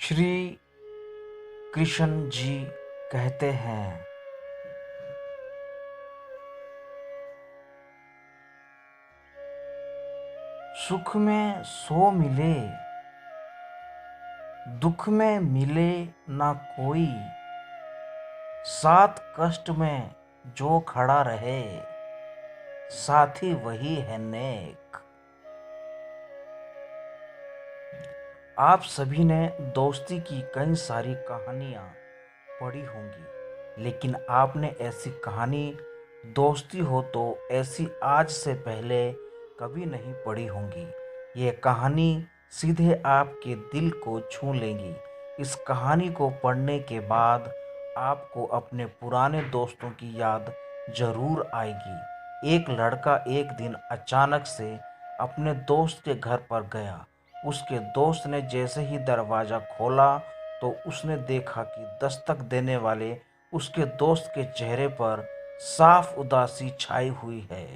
श्री कृष्ण जी कहते हैं, सुख में सो मिले, दुख में मिले ना कोई, साथ कष्ट में जो खड़ा रहे, साथी वही है नेक। आप सभी ने दोस्ती की कई सारी कहानियाँ पढ़ी होंगी, लेकिन आपने ऐसी कहानी दोस्ती हो तो ऐसी आज से पहले कभी नहीं पढ़ी होंगी। ये कहानी सीधे आपके दिल को छू लेंगी। इस कहानी को पढ़ने के बाद आपको अपने पुराने दोस्तों की याद जरूर आएगी। एक लड़का एक दिन अचानक से अपने दोस्त के घर पर गया। उसके दोस्त ने जैसे ही दरवाज़ा खोला तो उसने देखा कि दस्तक देने वाले उसके दोस्त के चेहरे पर साफ उदासी छाई हुई है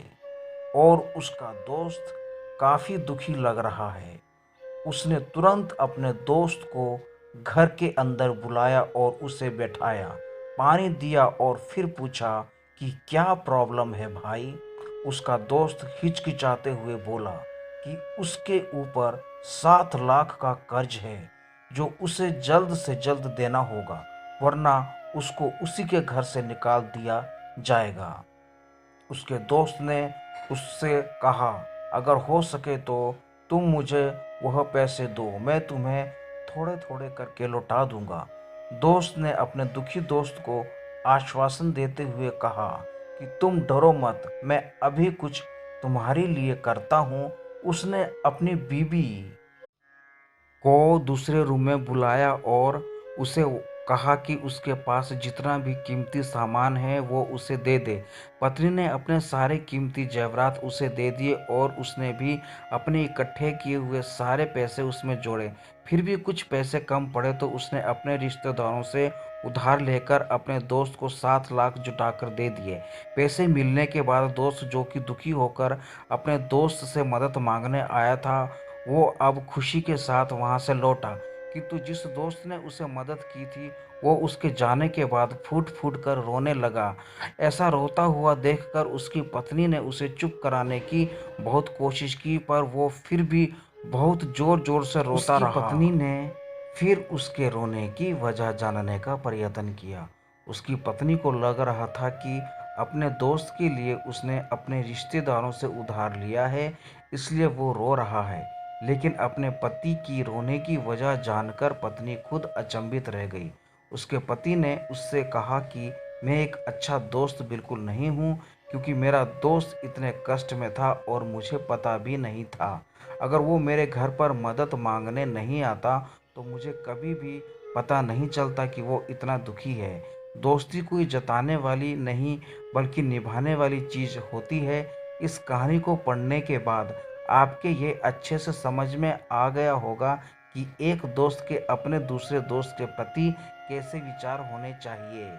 और उसका दोस्त काफ़ी दुखी लग रहा है। उसने तुरंत अपने दोस्त को घर के अंदर बुलाया और उसे बैठाया, पानी दिया और फिर पूछा कि क्या प्रॉब्लम है भाई। उसका दोस्त हिचकिचाते हुए बोला कि उसके ऊपर 7 लाख का कर्ज है जो उसे जल्द से जल्द देना होगा, वरना उसको उसी के घर से निकाल दिया जाएगा। उसके दोस्त ने उससे कहा, अगर हो सके तो तुम मुझे वह पैसे दो, मैं तुम्हें थोड़े थोड़े करके लौटा दूंगा। दोस्त ने अपने दुखी दोस्त को आश्वासन देते हुए कहा कि तुम डरो मत, मैं अभी कुछ तुम्हारे लिए करता हूँ। उसने अपनी बीबी को दूसरे रूम में बुलाया और उसे कहा कि उसके पास जितना भी कीमती सामान है वो उसे दे दे। पत्नी ने अपने सारे कीमती जेवरात उसे दे दिए और उसने भी अपने इकट्ठे किए हुए सारे पैसे उसमें जोड़े। फिर भी कुछ पैसे कम पड़े तो उसने अपने रिश्तेदारों से उधार लेकर अपने दोस्त को 7 लाख जुटाकर दे दिए। पैसे मिलने के बाद दोस्त, जो कि दुखी होकर अपने दोस्त से मदद मांगने आया था, वो अब खुशी के साथ वहां से लौटा। किंतु जिस दोस्त ने उसे मदद की थी वो उसके जाने के बाद फूट फूट कर रोने लगा। ऐसा रोता हुआ देखकर उसकी पत्नी ने उसे चुप कराने की बहुत कोशिश की, पर वो फिर भी बहुत जोर जोर से रोता रहा। उसकी पत्नी ने फिर उसके रोने की वजह जानने का प्रयत्न किया। उसकी पत्नी को लग रहा था कि अपने दोस्त के लिए उसने अपने रिश्तेदारों से उधार लिया है, इसलिए वो रो रहा है। लेकिन अपने पति की रोने की वजह जानकर पत्नी खुद अचंभित रह गई। उसके पति ने उससे कहा कि मैं एक अच्छा दोस्त बिल्कुल नहीं हूँ, क्योंकि मेरा दोस्त इतने कष्ट में था और मुझे पता भी नहीं था। अगर वो मेरे घर पर मदद मांगने नहीं आता तो मुझे कभी भी पता नहीं चलता कि वो इतना दुखी है। दोस्ती कोई जताने वाली नहीं बल्कि निभाने वाली चीज़ होती है। इस कहानी को पढ़ने के बाद आपके ये अच्छे से समझ में आ गया होगा कि एक दोस्त के अपने दूसरे दोस्त के प्रति कैसे विचार होने चाहिए।